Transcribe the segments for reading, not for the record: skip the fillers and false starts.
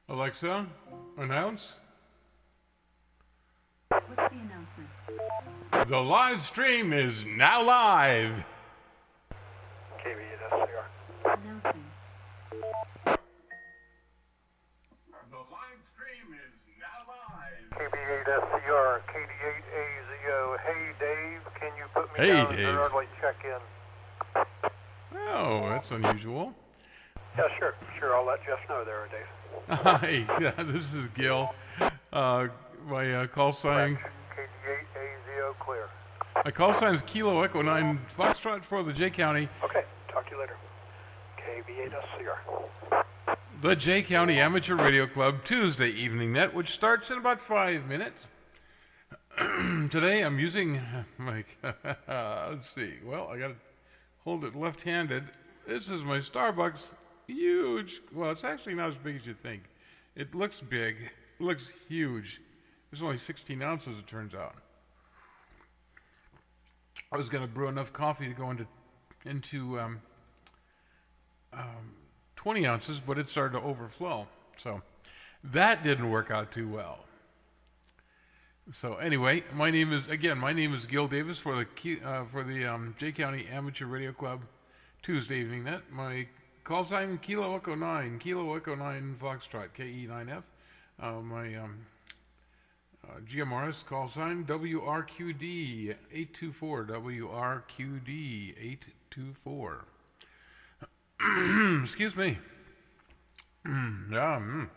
Alexa, announce. What's the announcement? The live stream is now live. KBSCR. Announcing. The live stream is now live. KB8SCR, KD8AZO. Hey, Dave, can you put me Hey, down Dave. as an early check-in? Oh, that's unusual. Yeah, sure. I'll let Jeff know there, Dave. Hi, yeah, this is Gil. My call sign. KD8AZO clear. My call sign is Kilo Echo 9 Foxtrot for the J County. Okay, talk to you later. KB8SCR. The J County Amateur Radio Club Tuesday evening net, which starts in about 5 minutes. Today I'm using my, let's see, well, I got to hold it left-handed. This is my Starbucks huge, well, it's actually not as big as you think. It looks big, it looks huge. It's only 16 ounces, it turns out. I was going to brew enough coffee to go into 20 ounces, but it started to overflow. So that didn't work out too well. So anyway, my name is Gil Davis for the J County Amateur Radio Club Tuesday evening net. My call sign Kilo Echo 9 Foxtrot KE9F. My GMRS call sign WRQD 824 WRQD 824. Excuse me. So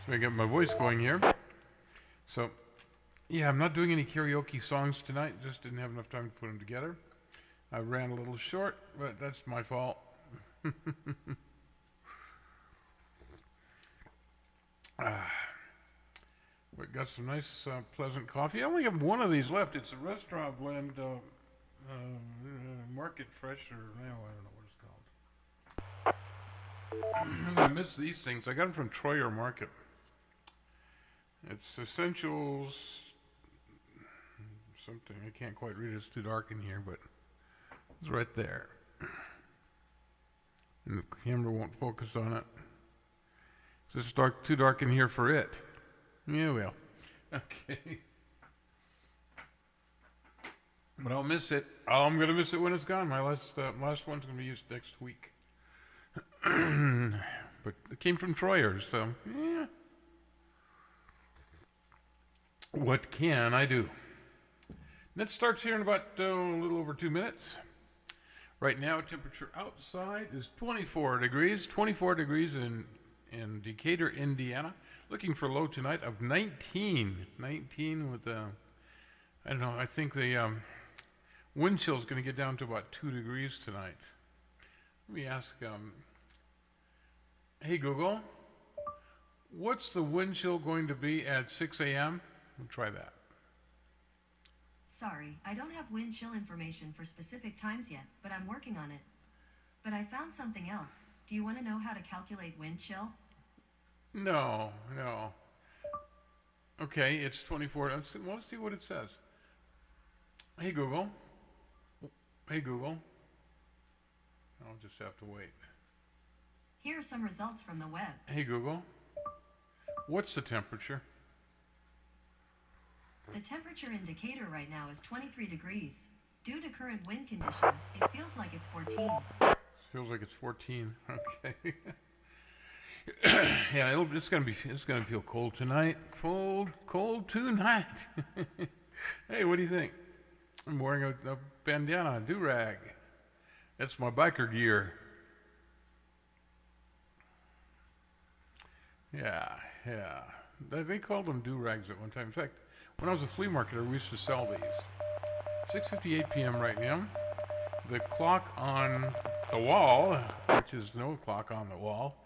I get my voice going here. So, yeah, I'm not doing any karaoke songs tonight. Just didn't have enough time to put them together. I ran a little short, but that's my fault. We got some nice, pleasant coffee. I only have one of these left. It's a restaurant blend, Market Fresh, or I don't know what it's called. I miss these things. I got them from Troyer Market. It's Essentials something. I can't quite read it. It's too dark in here, but it's right there. And the camera won't focus on it. It's just too dark in here for it. Yeah, well. Okay. But I'll miss it. I'm going to miss it when it's gone. My last one's going to be used next week. But it came from Troyer, so yeah. What can I do? Net starts here in about a little over 2 minutes. Right now, temperature outside is 24 degrees. 24 degrees in Decatur, Indiana. Looking for a low tonight of 19. 19 with I don't know. I think the wind chill is going to get down to about 2 degrees tonight. Let me ask. Hey Google, what's the wind chill going to be at 6 a.m.? We'll try that. Sorry, I don't have wind chill information for specific times yet, but I'm working on it. But I found something else. Do you want to know how to calculate wind chill? No. Okay, it's 24. Let's see what it says. Hey Google. I'll just have to wait. Here are some results from the web. Hey Google, what's the temperature? The temperature in Decatur right now is 23 degrees. Due to current wind conditions, it feels like it's 14. Feels like it's 14. Okay. Yeah, it's gonna feel cold tonight. Cold tonight. Hey, what do you think? I'm wearing a bandana, a do-rag. That's my biker gear. Yeah. They called them do-rags at one time. In fact, when I was a flea marketer, we used to sell these. 6:58 p.m. right now. The clock on the wall, which is no clock on the wall.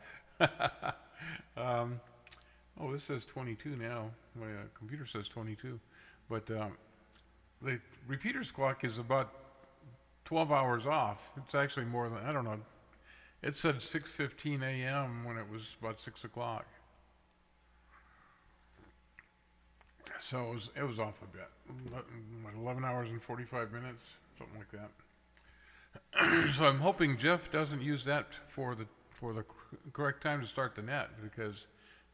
This says 22 now. My computer says 22. But the repeater's clock is about 12 hours off. It's actually more than, I don't know. It said 6:15 a.m. when it was about 6 o'clock. So it was off a bit. 11 hours and 45 minutes, something like that. So I'm hoping Jeff doesn't use that for the correct time to start the net, because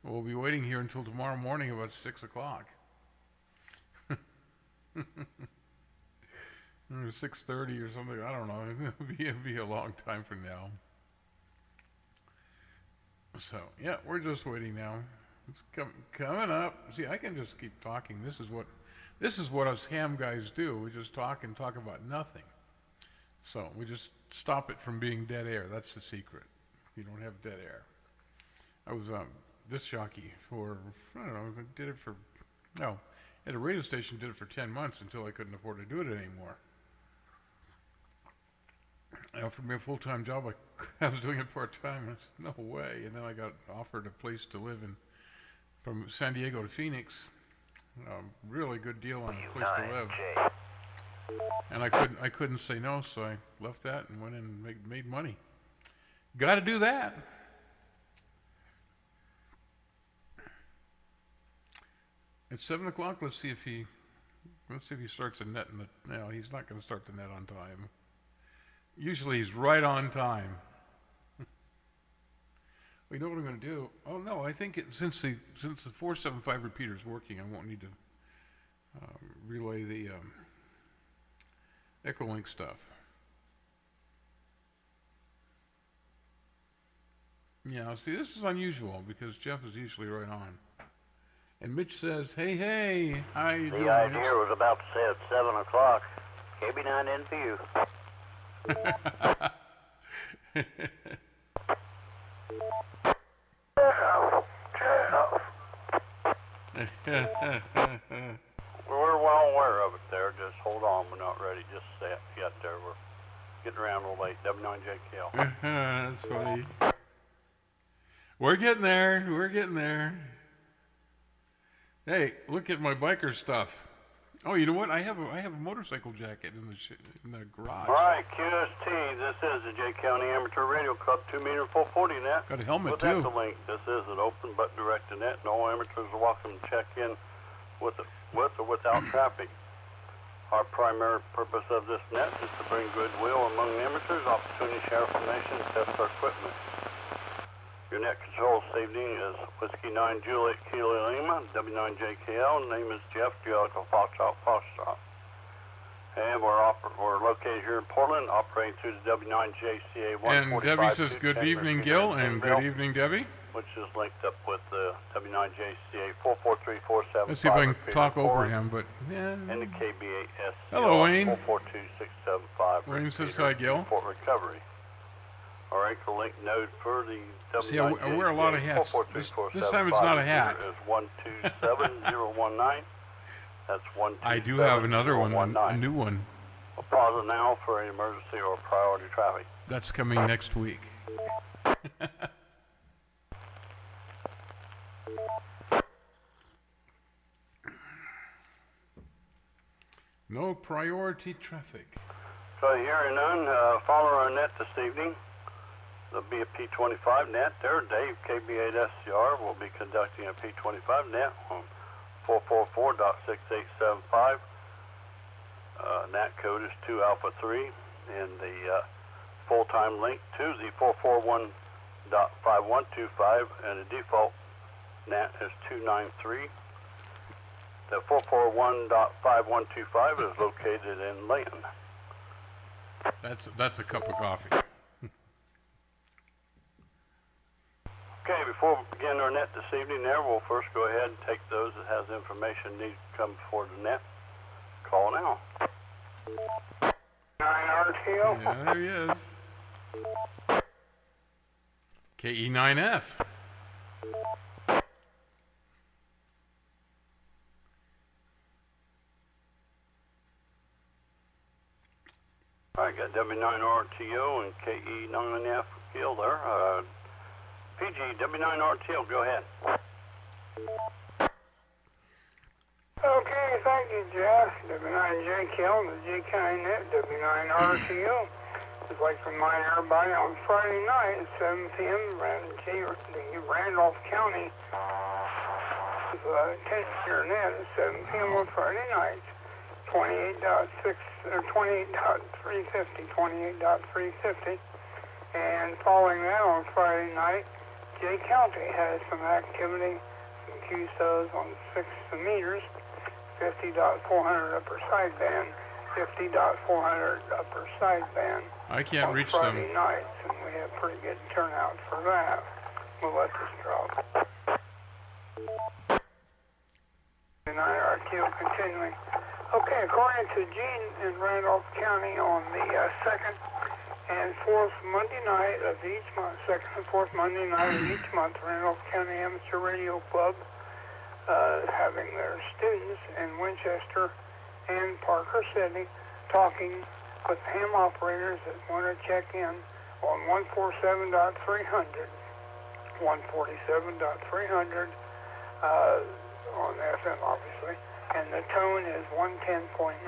We'll be waiting here until tomorrow morning about 6 o'clock. 6:30 or something, I don't know. It'll be a long time from now. So, yeah, we're just waiting now. It's coming up. See, I can just keep talking. This is what us ham guys do. We just talk and talk about nothing. So we just stop it from being dead air. That's the secret. You don't have dead air. I was disc jockey for, I don't know, at a radio station, did it for 10 months until I couldn't afford to do it anymore. They offered me a full-time job. I was doing it part-time. I said, no way. And then I got offered a place to live in from San Diego to Phoenix. Really good deal on a place to live. And I couldn't say no, so I left that and went in and made money. Got to do that. At 7 o'clock, let's see if he starts the net in the. No, he's not going to start the net on time. Usually he's right on time. We know what I'm going to do. Oh no, I think since the 475 repeater is working, I won't need to relay the Echolink stuff. Yeah, see, this is unusual because Jeff is usually right on. And Mitch says, hey, how you doing, The idea Mitch? was about to say at 7 o'clock. KB9 in for you. We're well aware of it there. Just hold on. We're not ready just yet there. We're getting around a little late. W9JKL. That's funny. We're getting there. Hey, look at my biker stuff. Oh, you know what? I have a motorcycle jacket in the garage. All right, QST. This is the J County Amateur Radio Club 2-meter 440 net. Got a helmet with too. the link. This is an open but direct to net. No amateurs are welcome to check in with or without traffic. Our primary purpose of this net is to bring goodwill among amateurs, opportunity to share information, and test our equipment. Your net control safety is Whiskey 9 Juliet Kilo Lima, W9JKL. Name is Jeff, Geological Foxtrot. And we're located here in Portland, operating through the W9JCA 145. And Debbie says, good evening, Gil, and good evening, Debbie. Which is linked up with the W9JCA 443475. Let's see if I can talk over him, but yeah. And the KB8S. Hello, Wayne. 442675. Wayne says hi, Gil. Port recovery. Our anchor link node for the W9JCA. See, I wear a lot of hats. This time it's not a hat. Is 127019. That's 127019. I do have another one, a new one. We'll pause it now for any emergency or priority traffic. That's coming next week. No priority traffic. So hearing none, follow our net this evening. There'll be a P25 net there. Dave, KB8SCR, will be conducting a P25 net on 444.6875. NAT code is 2 Alpha 3, and the full-time link to the 441.5125, and the default NAT is 293. The 441.5125 is located in Layton. That's a cup of coffee. Okay, before we begin our net this evening there, we'll first go ahead and take those that has information need to come before the net. Call now. 9RTO. Yeah, there he is. KE9F. All right, got W9RTO and KE9F Gil there. PG, W9RTO, go ahead. Okay, thank you, Jeff. W9JKL, the JCARC, W9RTO. I'd like to remind everybody on Friday night at 7 p.m. the Randolph County 10-year net at 7 p.m. on Friday night. 28.350. And following that on Friday night, Jay County has some activity, some QSOs on 6 meters, 50.400 upper sideband, 50.400 upper sideband. I can't on reach Friday them. nights, and we have pretty good turnout for that. We'll let this drop. And RTO continuing. Okay, according to Gene in Randolph County on the 2nd and 4th Monday night of each month, 2nd and 4th Monday night of each month, Randolph County Amateur Radio Club having their students in Winchester and Parker City talking with ham operators that want to check in on 147.300, 147.300 on FM, obviously, and the tone is 110.9,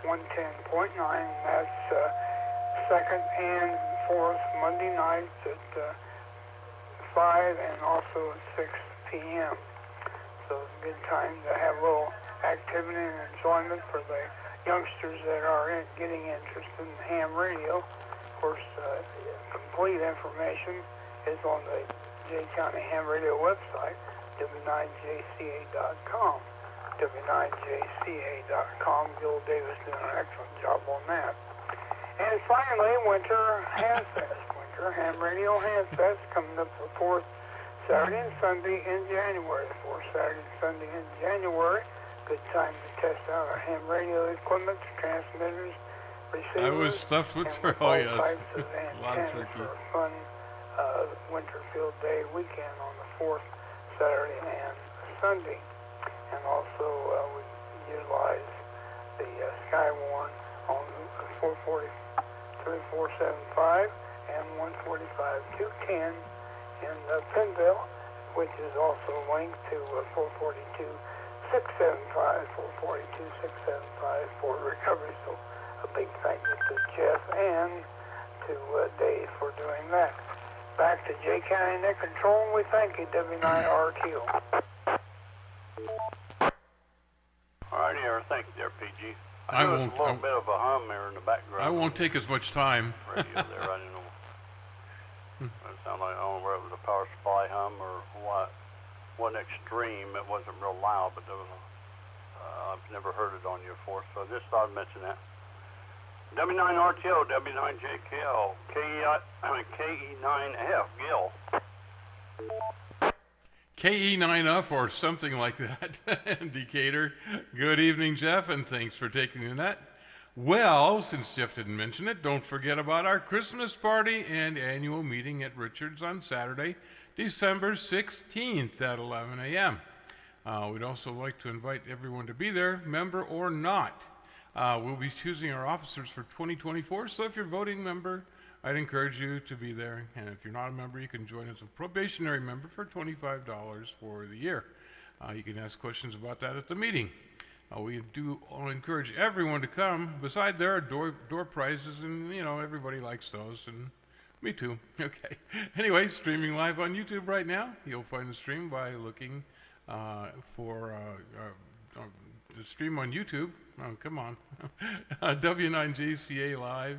110.9. That's 2nd and 4th Monday nights at 5 and also at 6 p.m. So it's a good time to have a little activity and enjoyment for the youngsters that are getting interested in ham radio. Of course, complete information is on the Jay County Ham Radio website, W9JCA.com. W9JCA.com. Bill Davis did an excellent job on that. And finally, Winter Ham Fest. Winter Ham Radio Ham Fest coming up the 4th Saturday and Sunday in January. 4th Saturday and Sunday in January. Good time to test out our ham radio equipment, transmitters, receivers. I was stuffed with and oh all yes, types of a lot of antennas turkey. for a fun winter field day weekend on the 4th Saturday and Sunday. And also we utilize the Skywarn on 440, 3475 and 145 210 in Penville, which is also linked to 442 675, 442 675 for recovery. So a big thank you to Jeff and to Dave for doing that. Back to Jay County Net Control, and we thank you, W9RTO. All right, here. Thank you there, PG. I know won't- There's a little bit of a hum there in the background. I won't take as much time. Radio there. I don't know. It sounded like, I don't know whether it was a power supply hum or what. Wasn't extreme. It wasn't real loud, but there was I've never heard it on you before, so I just thought I'd mention that. W9RTO, W9JKL, KE9F, Gil. KE9F or something like that, Decatur. Good evening, Jeff, and thanks for taking the net. Well, since Jeff didn't mention it, don't forget about our Christmas party and annual meeting at Richards on Saturday, December 16th at 11 a.m. We'd also like to invite everyone to be there, member or not. We'll be choosing our officers for 2024, so if you're a voting member, I'd encourage you to be there. And if you're not a member, you can join as a probationary member for $25 for the year. You can ask questions about that at the meeting. We do encourage everyone to come. Besides, there are door prizes, and everybody likes those, and me too. Okay. Anyway, streaming live on YouTube right now. You'll find the stream by looking for the stream on YouTube. Oh, come on. W9JCA Live,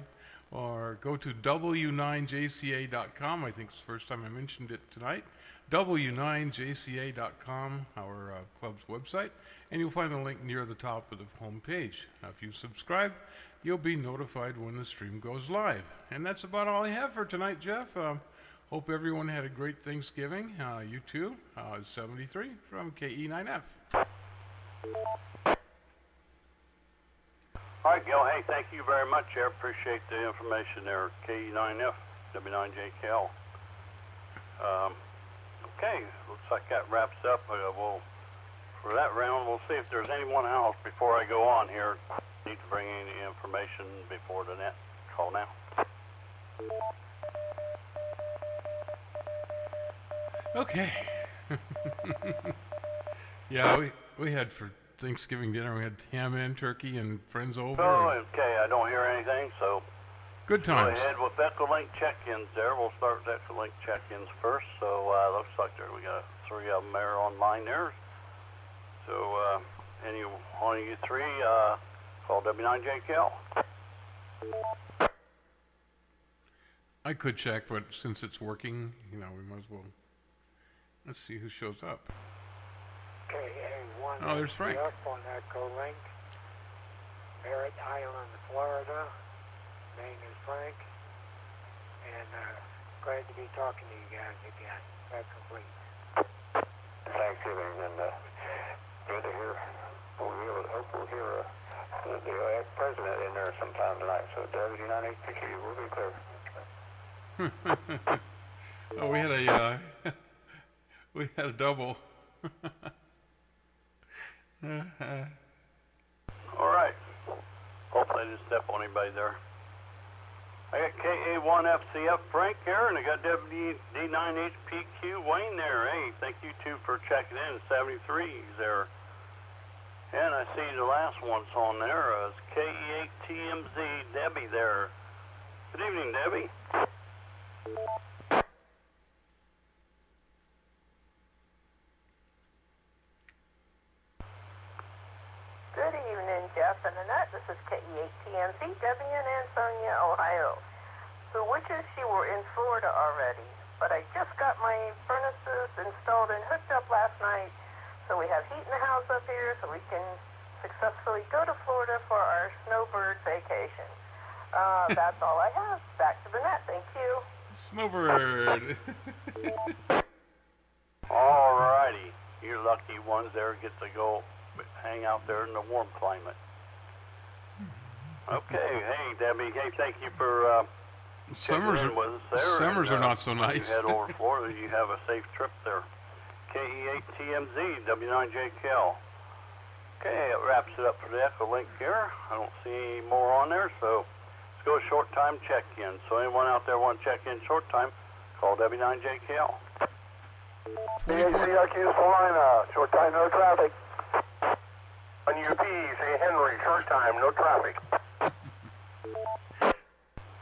or go to W9JCA.com. I think it's the first time I mentioned it tonight. W9JCA.com, our club's website, and you'll find a link near the top of the home page. Now, if you subscribe, you'll be notified when the stream goes live. And that's about all I have for tonight, Jeff. Hope everyone had a great Thanksgiving. You too. 73 from KE9F. All right, Gil. Hey, thank you very much. I appreciate the information there. KE9F, W9JKL. Okay, looks like that wraps up. For that round, we'll see if there's anyone else before I go on here. Need to bring any information before the net call now. Okay. Yeah, we had for Thanksgiving dinner, we had ham and turkey and friends over. Oh, and okay. I don't hear anything, so good times. go ahead with Echolink check-ins there. We'll start with Echolink check-ins first. So looks like we got 3 of them there online there. So any one of you 3, call W9JKL. I could check, but since it's working, we might as well Let's see who shows up. KA1 Oh, there's Frank. up on Echo Link. Merritt Island, Florida. Name is Frank. And glad to be talking to you guys again. That completes. Thanksgiving, and good to hear. Hope we'll hear the ex-president in there sometime tonight. So W98PQ will be clear. Oh, we had a double. All right. Hopefully I didn't step on anybody there. I got KA1FCF Frank here, and I got WD9HPQ Wayne there. Hey, thank you two for checking in. 73s there. And I see the last one's on there. It's KE8TMZ Debbie there. Good evening, Debbie. Good evening, Jeff and Annette. This is KE8TMZ, Debbie in Ansonia, Ohio. The witches, she were in Florida already, but I just got my furnaces installed and hooked up last night, so we have heat in the house up here so we can successfully go to Florida for our snowbird vacation. That's all I have. Back to the net. Thank you. Snowbird. All righty. You're lucky ones there get to go hang out there in the warm climate. Okay. Hey, Debbie. Hey, thank you for Summers checking in with us there. Summers and, are not so when nice. You head over to Florida. You have a safe trip there. KE8TMZ, W9JKL. Okay, it wraps it up for the Echo Link here. I don't see any more on there, so let's go short time check-in. So anyone out there want to check in short time, call W9JKL. JCARC Salina, short time, no traffic. On UP, St. Henry, short time, no traffic.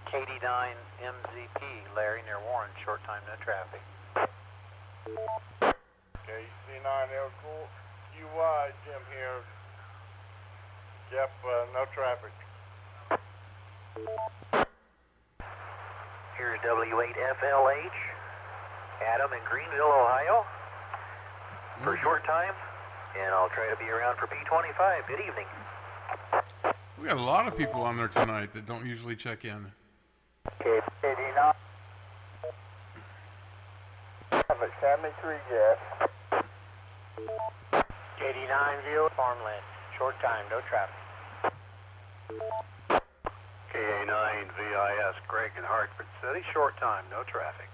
KD9 MZP, Larry near Warren, short time, no traffic. KC9L QY, Jim here. Jeff, no traffic. Here's W8FLH, Adam in Greenville, Ohio, for short time, and I'll try to be around for P25. Good evening. We got a lot of people on there tonight that don't usually check in. KD9. 73, Jeff. KD9 view, farmland, short time, no traffic. KA9 VIS, Greg in Hartford City, short time, no traffic.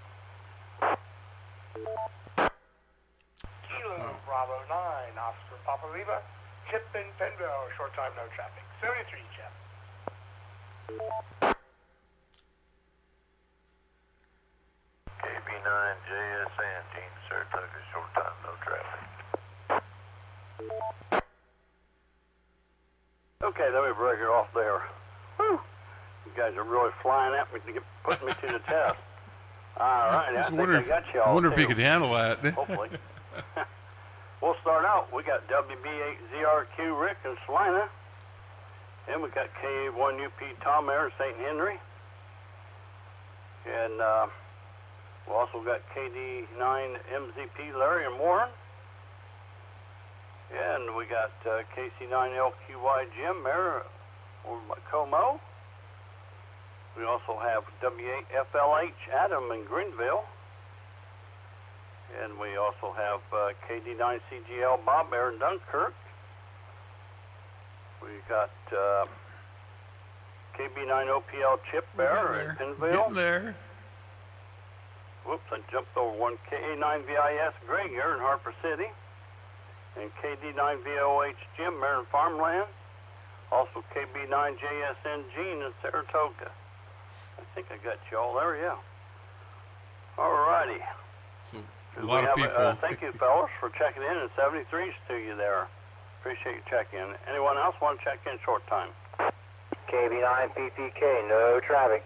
Kilo Bravo 9, Oscar Papa Lima. Chip in Penville, short time, no traffic. 73, Jeff. KB9 JSN, Gene Saratoga, short time, no traffic. Okay, let me break it off there. Whew. You guys are really flying at me to put me to the test. All right, I think I got you all. I wonder if he too. could handle that. Hopefully. We'll start out. We got WB8ZRQ Rick in Salina. And we got KA1UP Tom Air St. Henry. And we also got KD9MZP Larry in Warren. And we got KC9LQY Jim there over by Como. We also have W8FLH Adam in Greenville. And we also have KD9CGL Bob there in Dunkirk. We got KB9OPL Chip there in Pinville. Getting there. Whoops, I jumped over one. KA9VIS Greg here in Harper City. And KD9VOH Jim there in Farmland. Also KB9JSN Gene in Saratoga. I think I got you all there, yeah. All righty. So, a lot of people. Thank you, fellas, for checking in, and 73s to you there. Appreciate you checking in. Anyone else want to check in short time? KB9PPK, no traffic.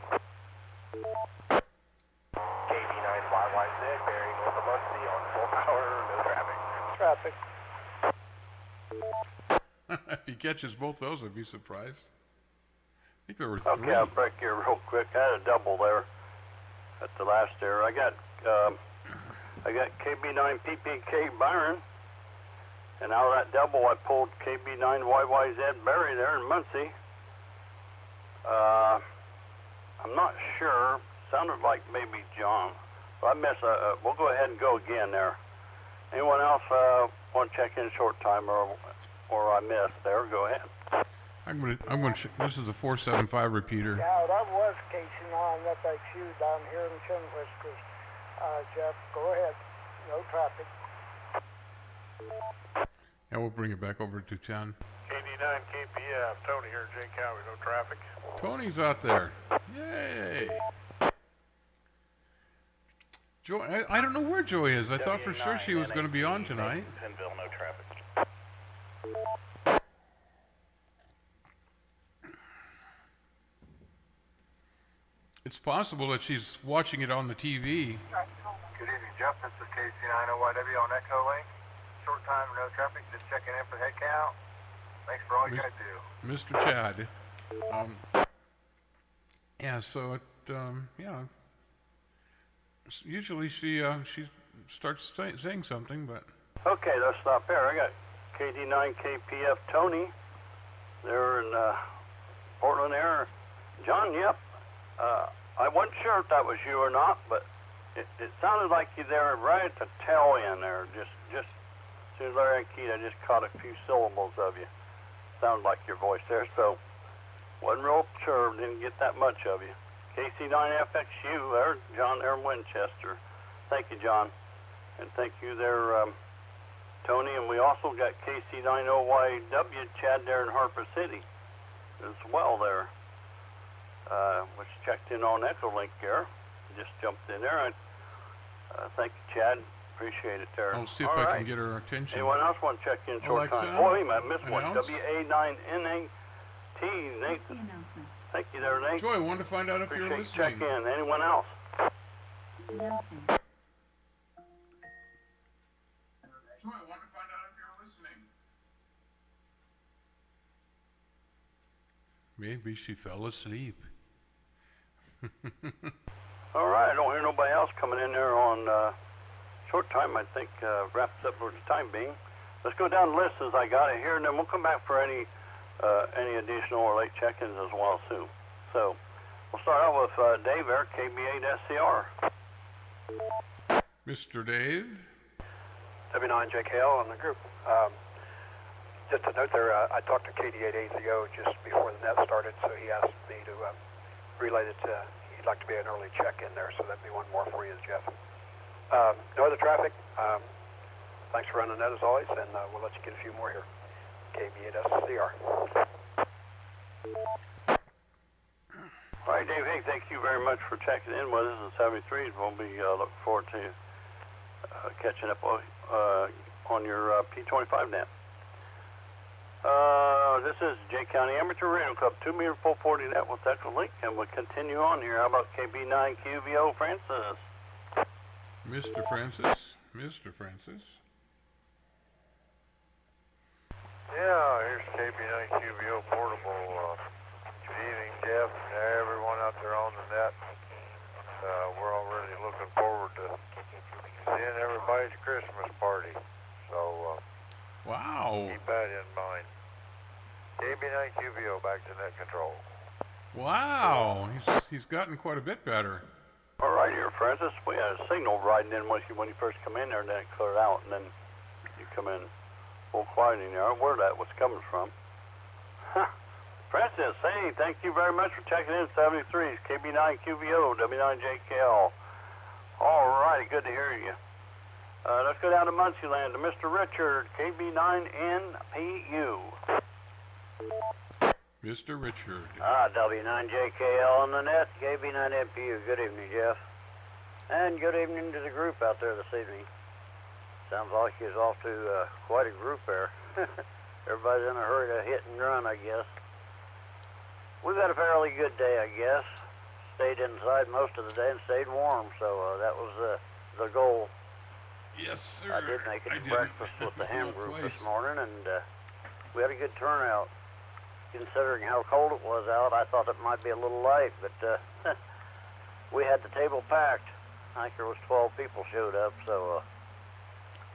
KD9 YYZ, bearing north of Muncie on full power, no traffic. If he catches both those, I'd be surprised. I think there were Okay, three. I'll break here real quick. I had a double there at the last there. I got I got KB9 PPK Byron. And out of that double, I pulled KB9 YYZ Barry there in Muncie. I'm not sure. Sounded like maybe John. But I missed. We'll go ahead and go again there. Anyone else want to check in short time or I missed there? Go ahead. I'm gonna. This is a 475 repeater. Yeah, that was KC9 FXU down here in Chin Whiskers. Jeff, go ahead. No traffic. And we'll bring it back over to 10. KD9 KPF, Tony here, JCARC, no traffic. Tony's out there. Yay! Joy, I don't know where Joy is. I thought for sure she was going to be on tonight. Penville, no traffic. It's possible that she's watching it on the TV. Good evening, Jeff. This is KC9OYW on Echo Link. Short time, no traffic. Just checking in for the head count. Thanks for all you guys do. Mr. Chad. Yeah, so it, yeah. Usually she starts saying something, but... Okay, let's stop there. I got KD9 KPF Tony there in Portland there. John, yep. I wasn't sure if that was you or not, but it sounded like you there right at the tail end there. Just as soon as Larry keyed, I just caught a few syllables of you. Sounded like your voice there, so wasn't real sure. Didn't get that much of you. KC9FXU there, John there in Winchester. Thank you, John, and thank you there, Tony. And we also got KC9OYW Chad there in Harper City as well there. Which checked in on Echolink there. Just jumped in there. Thank you, Chad. Appreciate it there. I'll see if I can get her attention. Anyone else want to check in short Alexa, time? Oh, wait a minute, I missed one. announce? WA9NAT, What's the Nathan. announcement? Thank you there, Nate. Joy, I wanted to find out if you're Appreciate listening. check in. Anyone else? Announcing. Joy, I wanted to find out if you're listening. Maybe she fell asleep. All right, I don't hear nobody else coming in there on short time. I think wraps up for the time being. Let's go down the list as I got it here, and then we'll come back for any additional or late check-ins as well soon. So we'll start out with Dave there, KB8SCR. Mr. Dave? W9JKL on the group. Just a note there, I talked to KD8AZO just before the net started, so he asked me to relay that he'd like to be an early check-in there, so that'd be one more for you, Jeff. No other traffic. Thanks for running that as always, and we'll let you get a few more here. KB8SCR. All right, Dave, hey, thank you very much for checking in with us in 73. We'll be looking forward to catching up on your P25 net. This is J County Amateur Radio Club 2-meter 440 net with Echolink, and we'll continue on here. How about KB9 QVO Francis? Mr. Francis? Mr. Francis? Yeah, here's KB9 QVO Portable. Good evening, Jeff, and everyone out there on the net. We're already looking forward to seeing everybody's Christmas party. So, Wow. keep that in mind. KB9 QVO back to net control. Wow. He's gotten quite a bit better. All right, here, Francis. We had a signal riding in with you when you first come in there, and then it cleared out, and then you come in full quiet in there. Where that was coming from. Huh. Francis, hey, thank you very much for checking in 73. KB9 QVO, W9JKL. All righty, good to hear you. Let's go down to Muncie Land to Mr. Richard, KB9NPU. Mr. Richard. W9JKL on the net, KB9NPU. Good evening, Jeff. And good evening to the group out there this evening. Sounds like you're off to quite a group there. Everybody's in a hurry to hit and run, I guess. We've had a fairly good day, I guess. Stayed inside most of the day and stayed warm, so that was the goal. Yes, sir. I did make it to breakfast with the ham group this morning, and we had a good turnout. Considering how cold it was out, I thought it might be a little light, but we had the table packed. I think there was 12 people showed up, so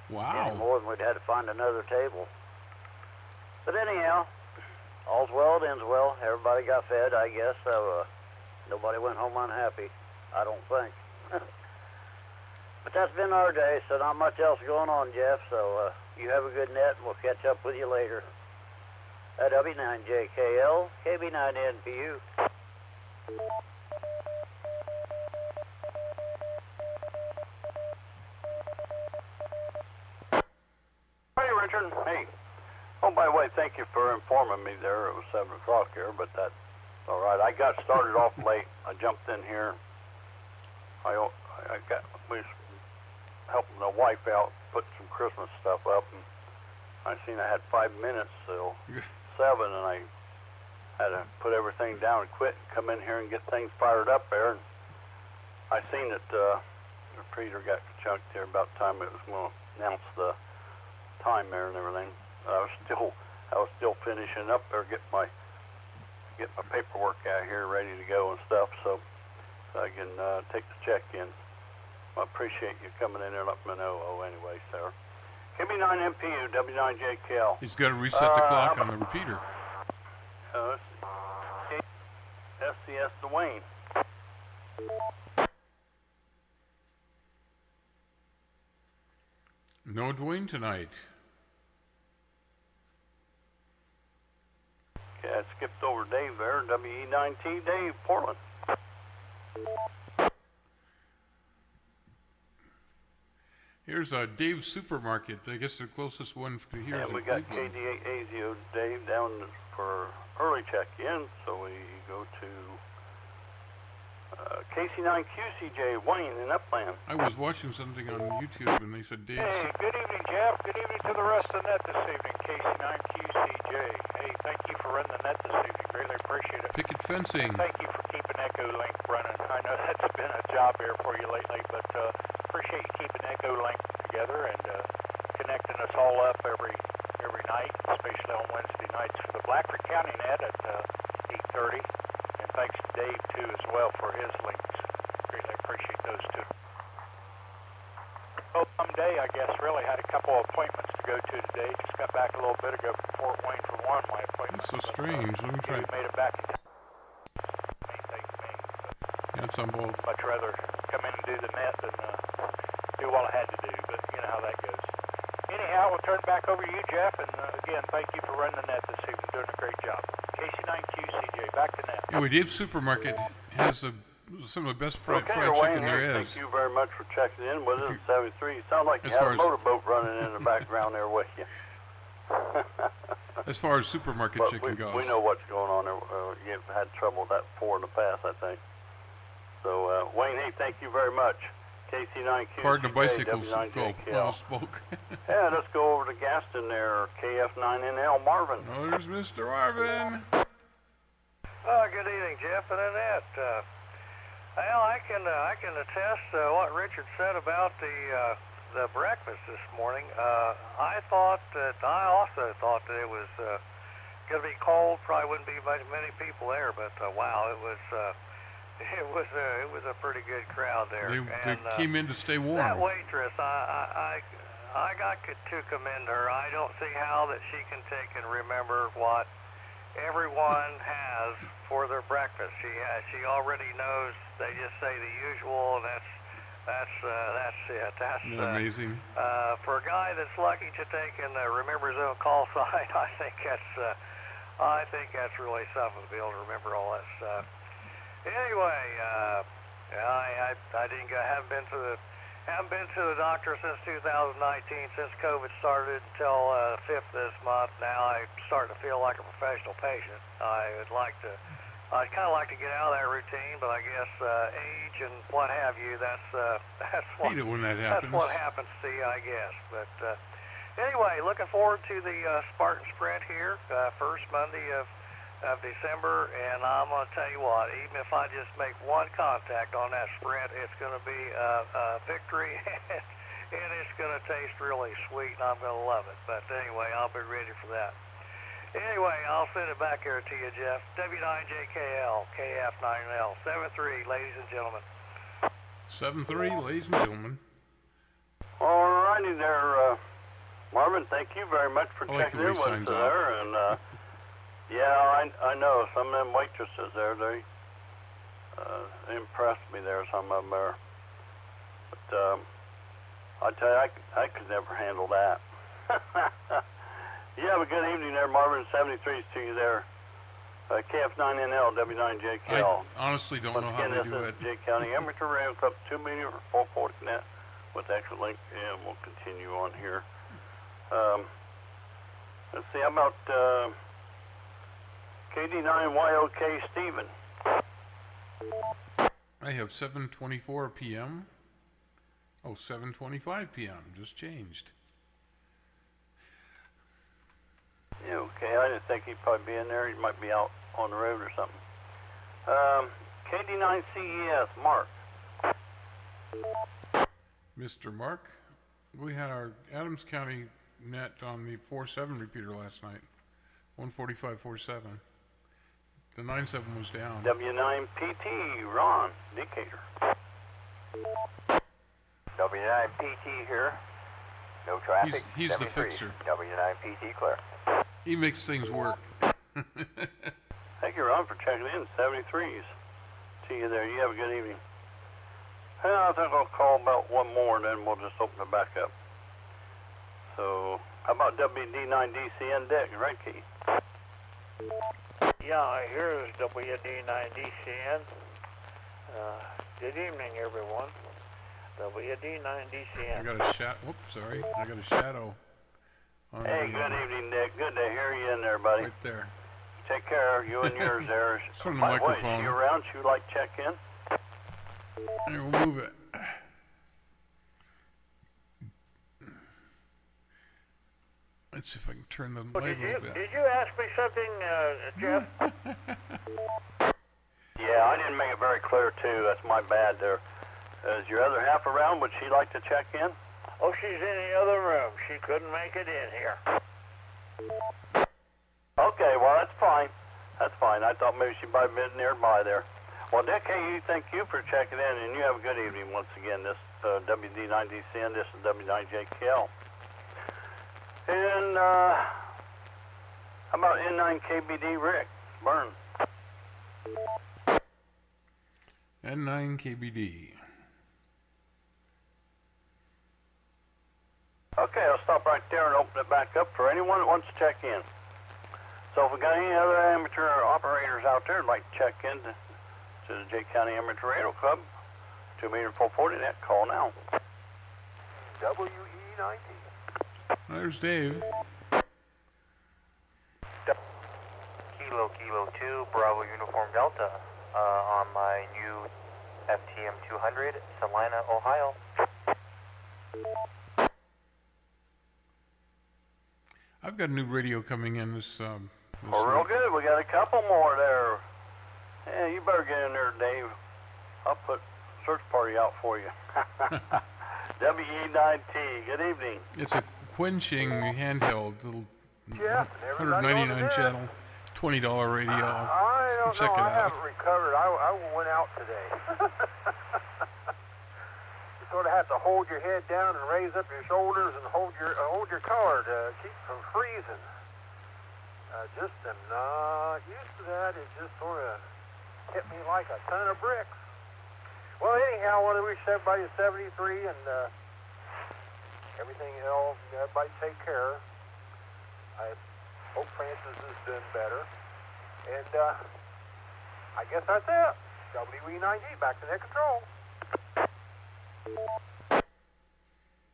any Wow. more than we'd had to find another table. But anyhow, all's well that ends well. Everybody got fed, I guess, so nobody went home unhappy, I don't think. But that's been our day, so not much else going on, Jeff, so you have a good net, and we'll catch up with you later. W9JKL, KB9NPU. Hey, Richard. Hey. Oh, by the way, thank you for informing me there. It was 7 o'clock here, but that's all right. I got started off late. I jumped in here. We was helping the wife out, put some Christmas stuff up, and I seen I had 5 minutes till 7, and I had to put everything down and quit and come in here and get things fired up there. And I seen that the repeater got chunked there about the time it was going to announce the time there and everything. I was still finishing up there, get my paperwork out here ready to go and stuff, so I can take the check in. I appreciate you coming in there and letting me know. Anyway, sir. KB9MPU, W9JKL. He's got to reset the clock on the repeater. SCS Dwayne. No Dwayne tonight. Okay, I skipped over Dave there. WE9T Dave, Portland. Here's Dave's Supermarket. I guess the closest one to here is And we in got Cleveland. KD8AZO Dave down for early check-in, so we go to KC9QCJ Wayne in Upland. I was watching something on YouTube and they said Dave's. Hey, good evening, Jeff. Good evening to the rest of the net this evening. KC9QCJ. Hey, thank you for running the net this evening. Greatly appreciate it. Picket fencing. Thank you for keeping Echo Link running. I know that's been a job here for you lately, but appreciate you keeping Echo Link together and connecting us all up every night, especially on Wednesday nights for the Blackford County net at 8:30. And thanks to Dave too as well for his links. Greatly appreciate those two. Well, someday I guess really had a couple of appointments to go to today. Just got back a little bit ago from Fort Wayne for one of my appointments. That's so strange. Let me try. We made it back in time. Main thing to me. Yeah, it's on both. Much rather come in and do the net than do what I had to do, but you know how that goes. Anyhow, we'll turn it back over to you, Jeff, and again, thank you for running the net this evening, doing a great job. KC9QCJ, back to net. Anyway, Dave's Supermarket has some of the best fried Wayne chicken here. there is. Thank you very much for checking in with us. 73. You sound like you As had far a as- motorboat running in the background there with you. As far as supermarket But chicken goes. we know what's going on there. You've had trouble with that before in the past, I think. So, Wayne, hey, thank you very much. KC9Q. Cardinal bicycles go. W9JKL. Spoke. Yeah, let's go over to Gaston there. KF9NL Marvin. Oh, there's Mr. Marvin. Good evening, Jeff and Annette. Well, I can attest what Richard said about the breakfast this morning. I also thought that it was going to be cold. Probably wouldn't be many people there, but wow, it was a pretty good crowd there. They came in to stay warm. That waitress, I got to commend her. I don't see how that she can take and remember what everyone has for their breakfast. She already knows. They just say the usual, and that's it. That's Isn't that amazing? For a guy that's lucky to take and remember his own call sign. I think that's really something to be able to remember all that stuff. Anyway, haven't been to the doctor since 2019, since COVID started until 5th this month. Now I'm starting to feel like a professional patient. I'd kind of like to get out of that routine, but I guess age and what have you, that's what Hate it when that happens. that's what happens to you, I guess. But anyway, looking forward to the Spartan Sprint here, first Monday of December, and I'm going to tell you what, even if I just make one contact on that sprint, it's going to be a victory, and it's going to taste really sweet, and I'm going to love it. But anyway, I'll be ready for that. Anyway, I'll send it back here to you, Jeff. W9JKL, KF9L, 73, ladies and gentlemen. 7-3, ladies and gentlemen. All righty there, Marvin. Thank you very much for I like checking the way in he with us signs there. off. And yeah, I know some of them waitresses there. They impressed me there. Some of them are. But I tell you, I could never handle that. You have a good evening there, Marvin. 73's to you there. KF9NL, W9JKL. I honestly don't know how Once they again, do this it. is J County Amateur Radio Club 2 meter 440 net with extra link, and we'll continue on here. Let's see, how about KD9YOK Steven? I have 7:24 p.m. Oh, 7:25 p.m. Just changed. Yeah, okay, I didn't think he'd probably be in there. He might be out on the road or something. KD9CES, Mark. Mr. Mark, we had our Adams County net on the 4.7 repeater last night. 145.47. The 9.7 was down. W9PT, Ron, Decatur. W9PT here. No traffic. He's the 73. fixer. W9PT clear. He makes things work. Thank you, Ron, for checking in. 73s to you there. You have a good evening. I think I'll call about one more, and then we'll just open it back up. So, how about WD9DCN Dick, right, Keith? Yeah, here's WD9DCN. Good evening, everyone. WD9DCN. I got a I got a shadow. On Hey, good evening, Dick. Good to hear you in there, buddy. Right there. Take care, you and yours there. It's from the By the way, microphone. is she around? She would like to check in? Here, we'll move it. Let's see if I can turn the light a little bit. Did you ask me something, Jeff? Yeah, I didn't make it very clear, too. That's my bad there. Is your other half around? Would she like to check in? Oh, she's in the other room. She couldn't make it in here. Okay, well, that's fine. That's fine. I thought maybe she might have been nearby there. Well, Dick, hey, thank you for checking in, and you have a good evening once again. This WD9DCN, this is W9JKL. And how about N9KBD Rick Burn? N9KBD. Okay, I'll stop right there and open it back up for anyone that wants to check in. So if we got any other amateur operators out there that'd like to check in to the J County Amateur Radio Club, 2 meter 440 net, call now. WE90. There's Dave. Kilo 2, Bravo Uniform Delta, on my new FTM 200, Salina, Ohio. I've got a new radio coming in this Well, real week. good. We got a couple more there. Yeah, you better get in there, Dave. I'll put search party out for you. WE9T, good evening. It's a quenching handheld, little Jeff, everybody 199 over there. channel, $20 radio. I don't Check know. it I out. haven't recovered. I went out today. You sort of have to hold your head down and raise up your shoulders and hold your car to keep from freezing. Just am not used to that. It just sort of hit me like a ton of bricks. Well, anyhow, I want to wish everybody a 73 and everything else. Everybody take care. I hope Francis is doing better. And I guess that's it. WE9G, back to net control.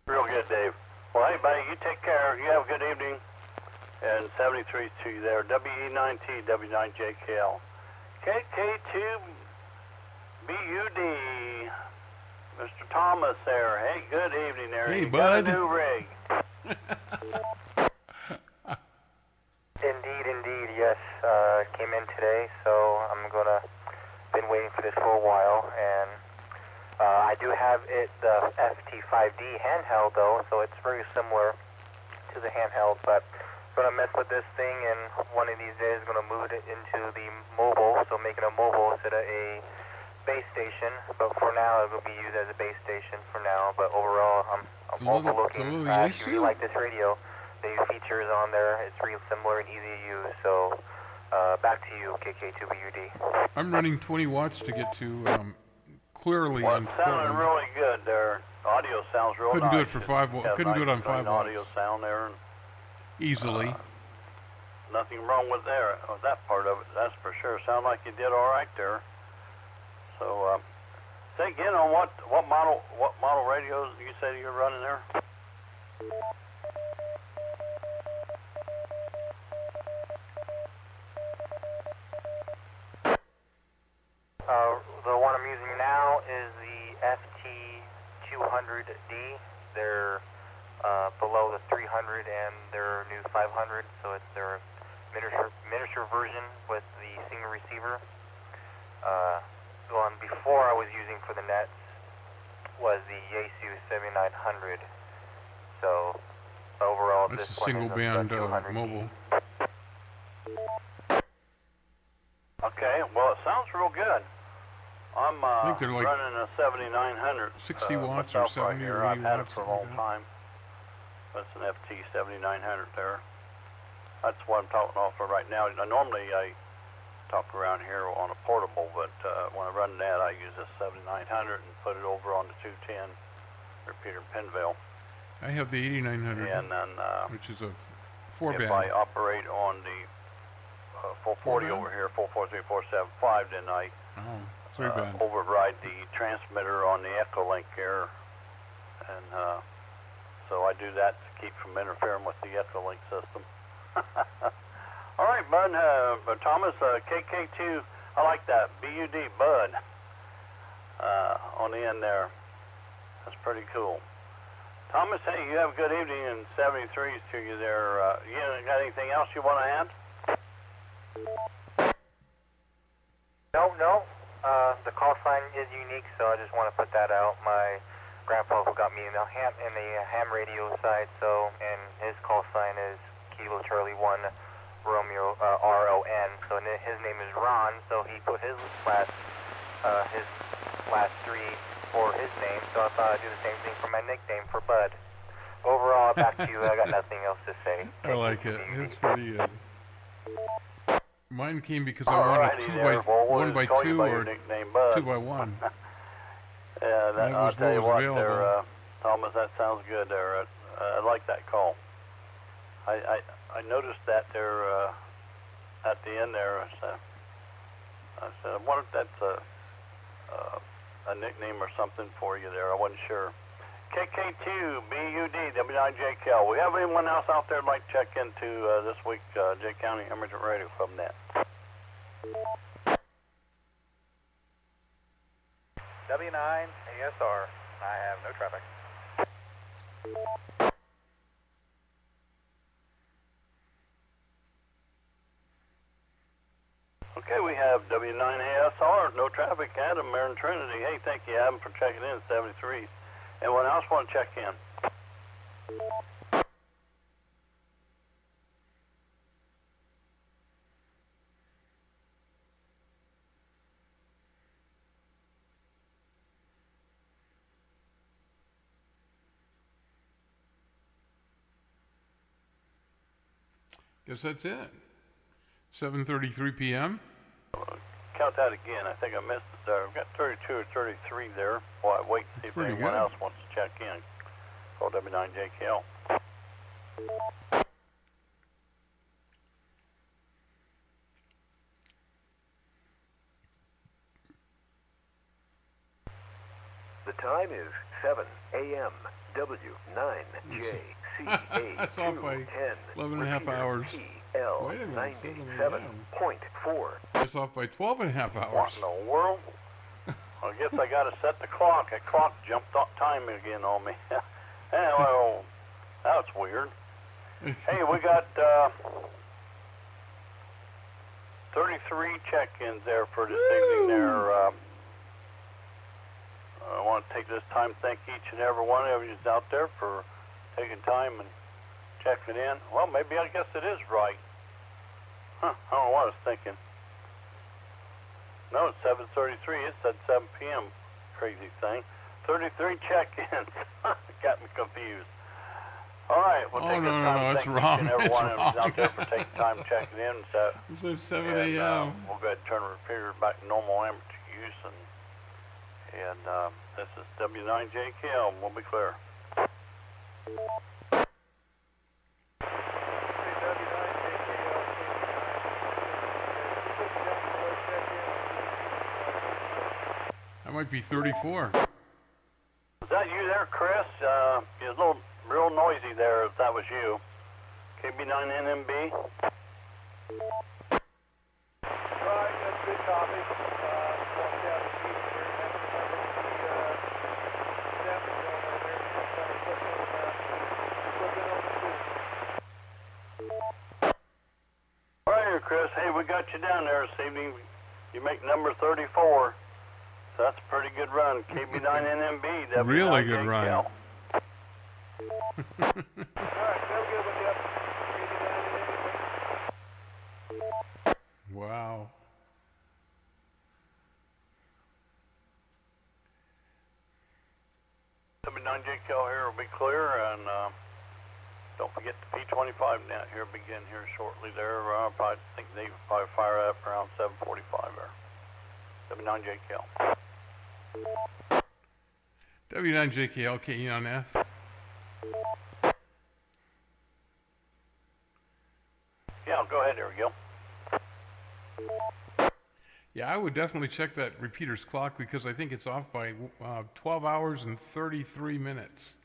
Real good, Dave. Well, hey, buddy, you take care. You have a good evening. And 73 to you there. WE9T, W9JKL. KK2BUD. Mr. Thomas there. Hey, good evening there. Hey, you bud. got a new rig. Indeed, yes. Came in today, so I'm been waiting for this for a while, and I do have the FT5D handheld though, so it's very similar to the handheld, but I'm gonna mess with this thing, and one of these days I'm gonna move it into the mobile, so make it a mobile instead of a base station, but for now it will be used as a base station for now. But overall, I'm It's a also little- looking. it's a little I actually issue. like this radio. The new features on there. It's real similar and easy to use. So back to you, KK2BUD. I'm running 20 watts to get to clearly Well, on it's sounding 12. really good there. Audio sounds real Couldn't do nice. it for 5 watts. Has Couldn't do it nice on 5 clean audio watts. sound there. And, Easily. nothing wrong with that part of it, that's for sure. Sound like you did all right there. So, say again on what model radios you said you're running there? The one I'm using now is the FT200D. They're below the 300 and their new 500, so it's their miniature version with the single receiver. The one before I was using for the nets was the Yaesu 7900. So overall, That's this a one single is a band 200D. mobile. Okay, well it sounds real good. I'm I think they're like running a 7900. 60 watts or myself right 70 here. or 80 I've had it watts, for a something long like time. That's an FT 7900 there. That's what I'm talking off of right now. Normally I talk around here on a portable, but when I run that I use a 7900 and put it over on the 210 repeater Pinville. I have the 8900, And then which is a 4 if band. I operate on the 440 band? over here, 443, 475, then I Oh, 3 band. override the transmitter on the Echolink here, and so I do that to keep from interfering with the Echolink system. All right, Bud, Thomas, KK2, I like that, BUD, Bud, on the end there. That's pretty cool. Thomas, hey, you have a good evening, and 73s to you there. You got anything else you want to add? No. The call sign is unique, so I just want to put that out. My grandpa got me in the ham radio side, and his call sign is Kilo Charlie 1 Romeo RON. So his name is Ron, so he put his last three for his name. So I thought I'd do the same thing for my nickname for Bud. Overall, back to you. I got nothing else to say. I like it. It's pretty good. Mine came because I Alrighty wanted there. Well, we'll 1 by just call you 2 by or your nickname, Bud. 2 by 1. Yeah, That I'll was tell what you was what available. there, Thomas, that sounds good there. I like that call. I noticed that there at the end there. I said, I wonder if that's a nickname or something for you there. I wasn't sure. KK2, BUD, W9JKL. We have anyone else out there that'd like to check into this week J County Emergent Radio from that? W9 ASR. I have no traffic. Okay, we have W9ASR, no traffic, Adam, Marin Trinity. Hey, thank you, Adam, for checking in, 73. Anyone else want to check in? Guess that's it. 7:33 p.m. Count that again. I think I missed it there. I've got 32 or 33 there. Well, I wait to see if Pretty anyone good. else wants to check in. Call W9JKL. The time is 7 a.m. W9JCA. That's off by 11 and a half hours. PL Wait a minute, 7 97.4. That's off by 12 and a half What hours. in the world? I guess I got to set the clock. That clock jumped off time again on me. Yeah, well, that's weird. Hey, we got 33 check-ins there for this evening there. I want to take this time to thank each and every one of you out there for taking time and checking in. Well, maybe I guess it is right. I don't know what I was thinking. No, it's 7:33. It said 7 p.m. Crazy thing. 33 check-ins. Got me confused. All right. We'll take no, this time to it's thank wrong. each and every It's one of wrong. you out there for taking time checking in. So, It says 7 and, a.m. we'll go ahead and turn the repeater back to normal amateur use. And this is W9JKL. We'll be clear. That might be 34. Is that you there, Chris? You're a little real noisy there if that was you. KB9NMB? Right, that's a good topic. Walked out of the heat here, and that's the zone over there. Kind of flipping on the tube. All right, here, Chris. Hey, we got you down there this evening. You make number 34. So that's a pretty good run. KB9NMB. Really good run. All right, real good one, Jeff. Wow. W9JKL here will be clear, and don't forget the P25 net here begin here shortly there. I think they probably fire up around 7:45 there. W9JKL. W9JKL, KE9F. Yeah, go ahead. There we go. Yeah, I would definitely check that repeater's clock because I think it's off by 12 hours and 33 minutes.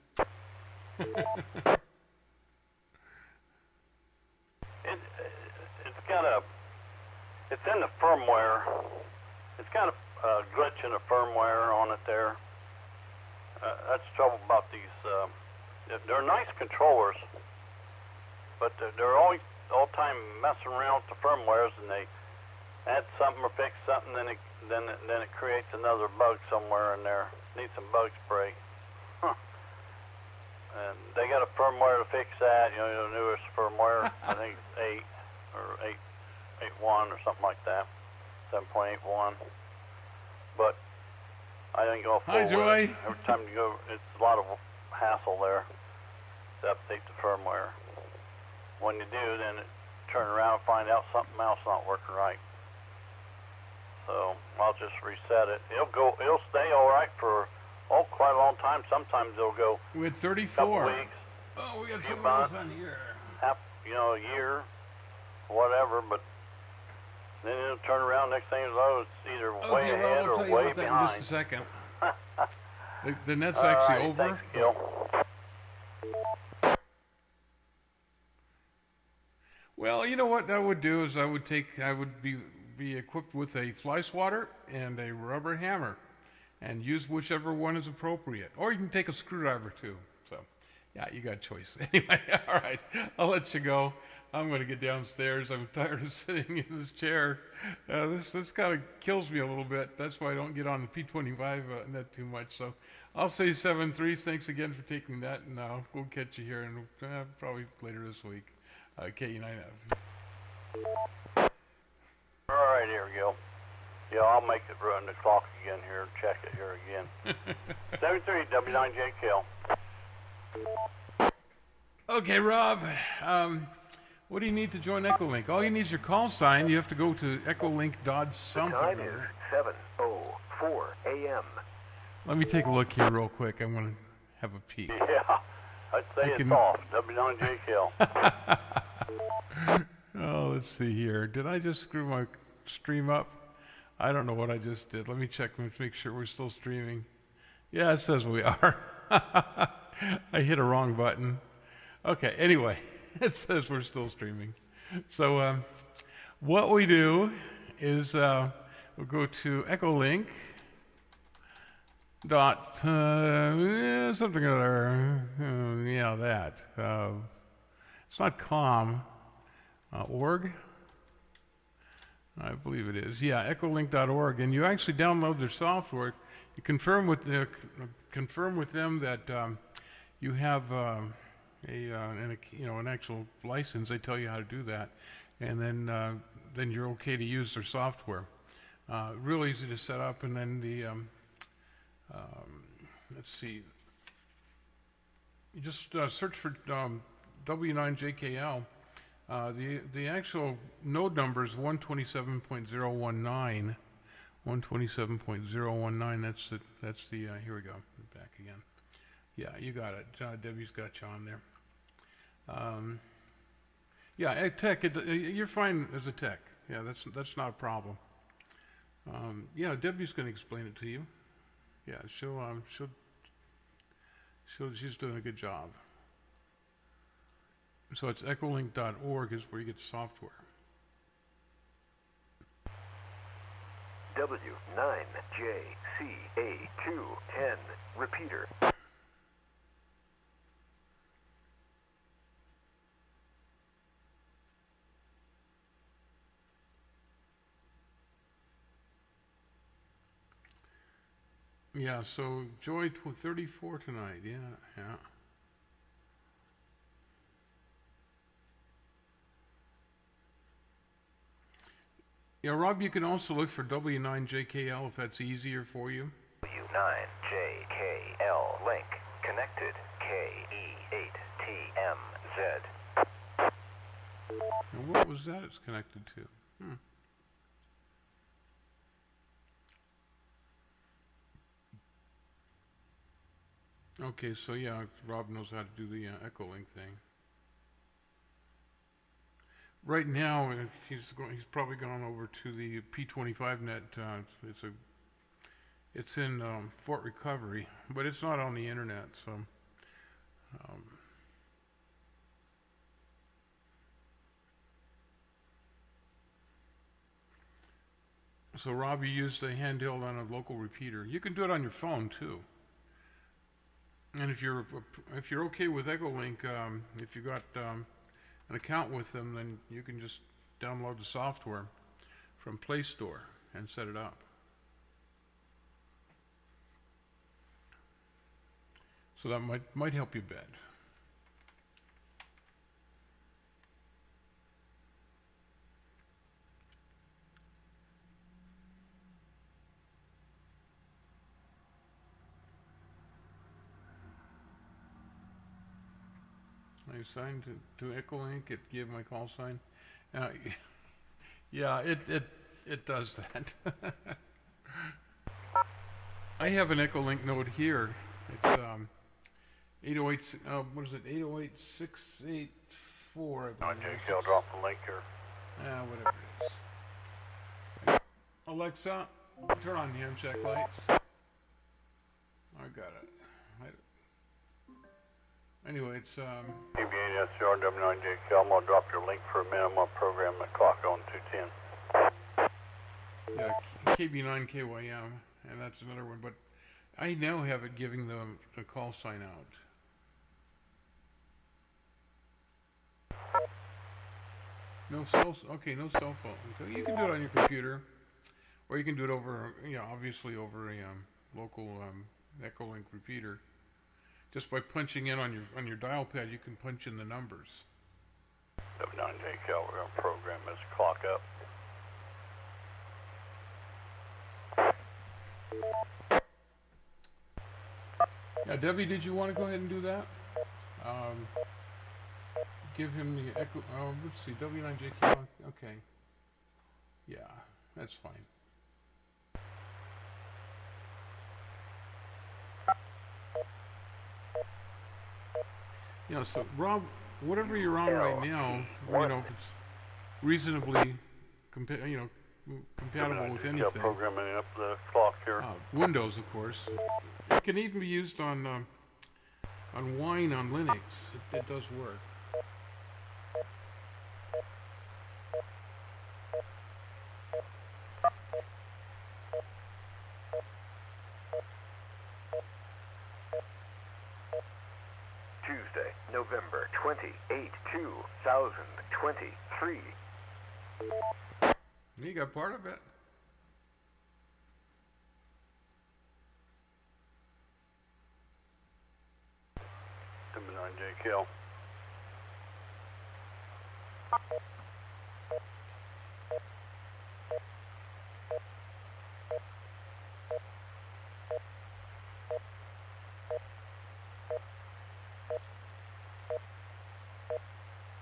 It's in the firmware. It's got a glitch in the firmware on it there. That's the trouble about these. They're nice controllers, but they're always all time messing around with the firmwares, and they add something or fix something, then it creates another bug somewhere in there. Needs some bug spray. And they got a firmware to fix that. You know, the newest firmware. I think it's 8 or 8.1 or something like that. 7.81. But I think I'll Hi, Joy. every time you go, it's a lot of hassle there to update the firmware. When you do, then it turn around and find out something else not working right. So I'll just reset it. It'll stay all right for quite a long time. Sometimes it'll go We had a 34. couple weeks, Oh, we got few something else months. on here. a year, whatever. But then it'll turn around. Next thing you know, it's either way Okay, well, ahead I'll or tell you way about that in behind. just a second. The net's All actually right, over. thanks, Gil. Well, you know what I would do is I would be equipped with a fly swatter and a rubber hammer and use whichever one is appropriate. Or you can take a screwdriver too. So, yeah, you got a choice. Anyway, all right, I'll let you go. I'm going to get downstairs. I'm tired of sitting in this chair. This kind of kills me a little bit. That's why I don't get on the P25 net too much. So I'll say 7-3. Thanks again for taking that, and we'll catch you here and probably later this week. KE9F. All right, here we go. Yeah, I'll make it run the clock again here and check it here again. 73 W9JKL. Okay, Rob. What do you need to join Echolink? All you need is your call sign. You have to go to echolink.something. The time is 7:04 a.m. Let me take a look here real quick. I'm going to have a peek. Yeah, I'd say it's off. W9JKL. Oh, let's see here. Did I just screw my stream up? I don't know what I just did. Let me check and make sure we're still streaming. Yeah, it says we are. I hit a wrong button. Okay, anyway, it says we're still streaming. So what we do is we'll go to Echolink. Something or other. Yeah, that. It's not com. Org? I believe it is. Yeah, echolink.org. And you actually download their software. You confirm with them that you have an actual license. They tell you how to do that, and then you're okay to use their software. Real easy to set up, and then the, let's see, you just search for W9JKL. The actual node number is 127.019. 127.019. That's the. Here we go. Back again. Yeah, you got it. Debbie's got you on there. Yeah, at tech, you're fine as a tech. Yeah, that's not a problem. Yeah, Debbie's going to explain it to you. Yeah, she's doing a good job. So it's echolink.org is where you get the software. W9JCA210 repeater. Yeah, so Joy 34 tonight. Yeah. Yeah, Rob, you can also look for W9JKL if that's easier for you. W9JKL link connected KE8TMZ. And what was that it's connected to? Okay, so yeah, Rob knows how to do the Echolink thing. Right now, he's probably gone over to the P25 net. It's in Fort Recovery, but it's not on the internet. So Rob, you used a handheld on a local repeater. You can do it on your phone too. And if you're okay with Echolink, if you got an account with them, then you can just download the software from Play Store and set it up. So that might help you a bit. I signed to Echolink. It gave my call sign. Yeah, it does that. I have an Echolink node here. It's 808. What is it? 808.684. JCARC, drop the link here. Whatever it is. Alexa, turn on the check lights. I got it. Anyway, it's KB8SCR W9JKL. I'm gonna drop your link for a minute. I'm gonna program the clock on 210. yeah, KB9KYM, and that's another one. But I now have it giving the call sign out. No cell phone. So you can do it on your computer, or you can do it over, obviously over a local Echolink repeater. Just by punching in on your dial pad, you can punch in the numbers. W9JKL, we're gonna program this clock up. Yeah, Debbie, did you want to go ahead and do that? Give him the echo. Let's see, W9JKL. Okay. Yeah, that's fine. So Rob, whatever you're on right now, if it's reasonably compatible with anything. Programming up the clock here. Windows, of course. It can even be used on Wine on Linux. It does work. Tuesday, November 28, 2023. You got part of it. W9JKL.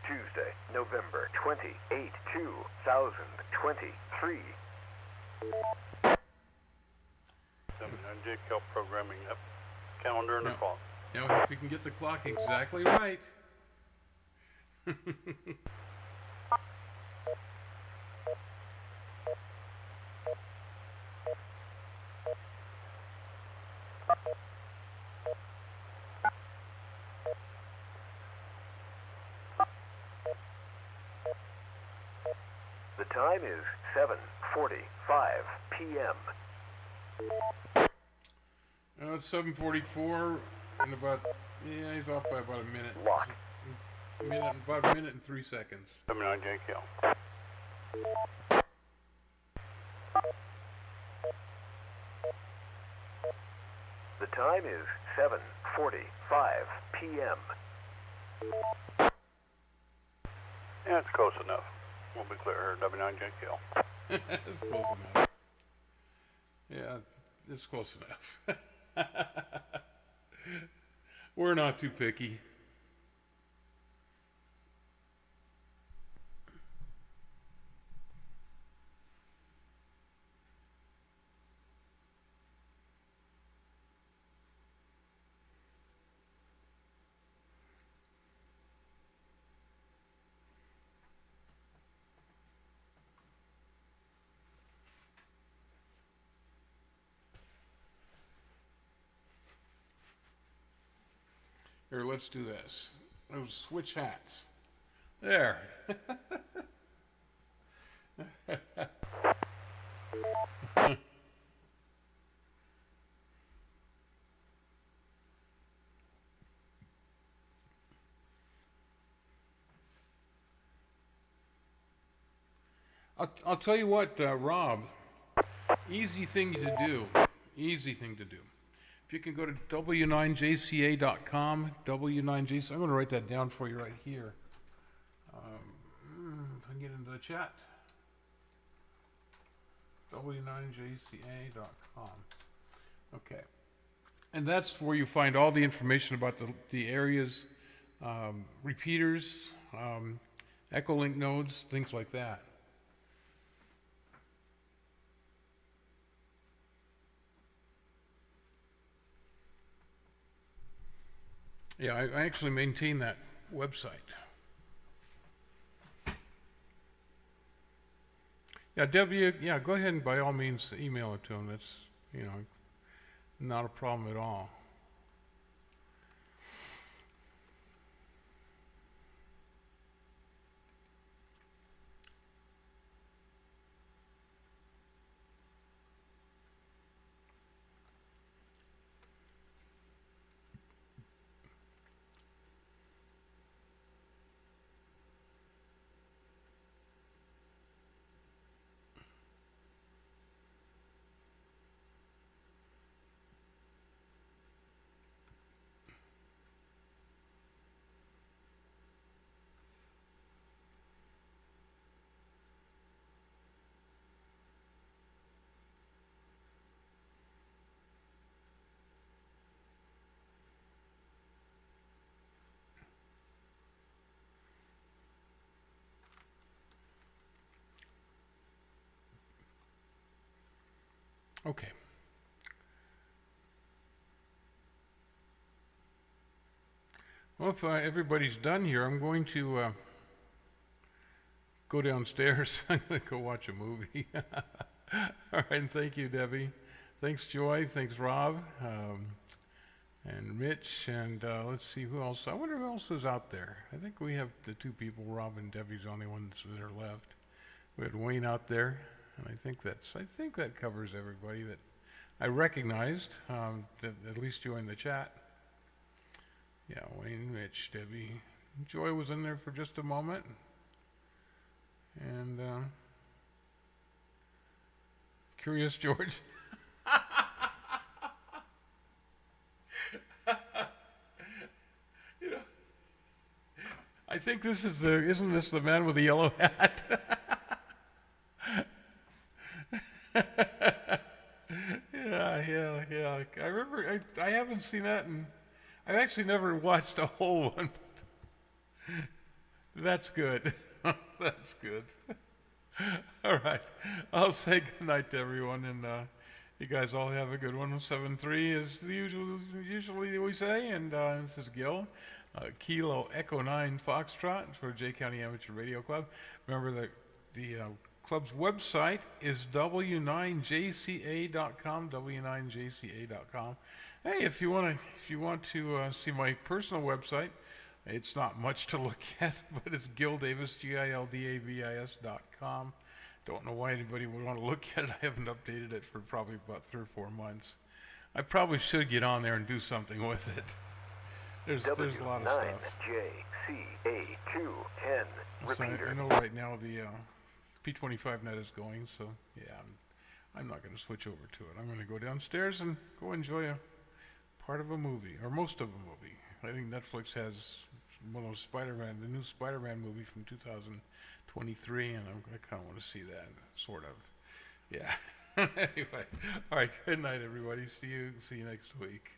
Tuesday, November 28, 2023. 79 JCARC programming up. Calendar and the clock. Now, if you can get the clock exactly right. The time is 7:45 p.m. It's 7:44 and he's off by about a minute. Lock. About a minute and 3 seconds. 79 JCARC. The time is 7:45 p.m. Yeah, it's close enough. We'll be clear here, W9 JCARC. It's close enough. Yeah, it's close enough. We're not too picky. Here, let's do this. Let's switch hats. There. I'll tell you what, Rob, easy thing to do. Easy thing to do. If you can go to w9jca.com, W9JCA, I'm going to write that down for you right here. If I can get into the chat. w9jca.com. Okay. And that's where you find all the information about the areas, repeaters, Echolink nodes, things like that. Yeah, I actually maintain that website. Yeah, Debbie, yeah, go ahead and by all means email it to him. That's, not a problem at all. Okay. Well, if everybody's done here, I'm going to go downstairs. I'm going to go watch a movie. All right, and thank you, Debbie. Thanks, Joy. Thanks, Rob. And Mitch. And let's see who else. I wonder who else is out there. I think we have the two people, Rob and Debbie's the only ones that are left. We had Wayne out there. And I think that covers everybody that I recognized, that at least joined the chat. Yeah, Wayne, Mitch, Debbie. Joy was in there for just a moment. And Curious George. I think this is isn't this the man with the yellow hat? Yeah. I remember, I haven't seen that, and I've actually never watched a whole one. That's good. That's good. All right. I'll say good night to everyone, and you guys all have a good one. 7-3 is the usually we say, and this is Gil. Kilo Echo 9 Foxtrot for Jay County Amateur Radio Club. Remember that the club's website is w9jca.com, w9jca.com. Hey, if you want to see my personal website, it's not much to look at, but it's GilDavis, GILDAVIS.com. Don't know why anybody would want to look at it. I haven't updated it for probably about 3 or 4 months. I probably should get on there and do something with it. There's a lot of stuff. W9JCA210 repeater. I know right now the P25 net is going, so yeah, I'm not going to switch over to it. I'm going to go downstairs and go enjoy a part of a movie, or most of a movie. I think Netflix has one of those Spider-Man, the new Spider-Man movie from 2023, and I kind of want to see that, sort of. Yeah. Anyway, all right. Good night, everybody. See you next week.